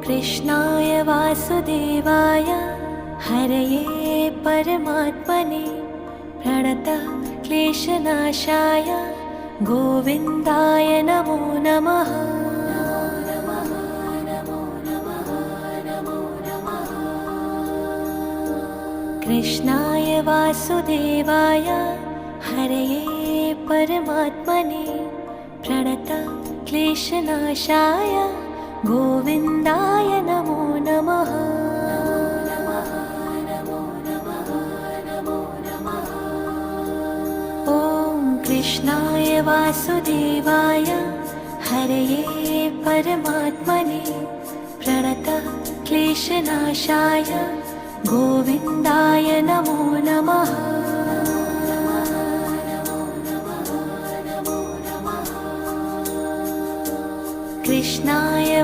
कृष्णाय वासुदेवाय हरये परमात्मने प्रणतः क्लेशनाशाय गोविन्दाय नमो नमः। कृष्णाय वासुदेवाय हरये परमात्मने प्रणतः क्लेशनाशाय गोविन्दाय नमो नमः। ॐ कृष्णाय वासुदेवाय हरये परमात्मने प्रणतः क्लेशनाशाय गोविन्दाय नमो नमः। कृष्णाय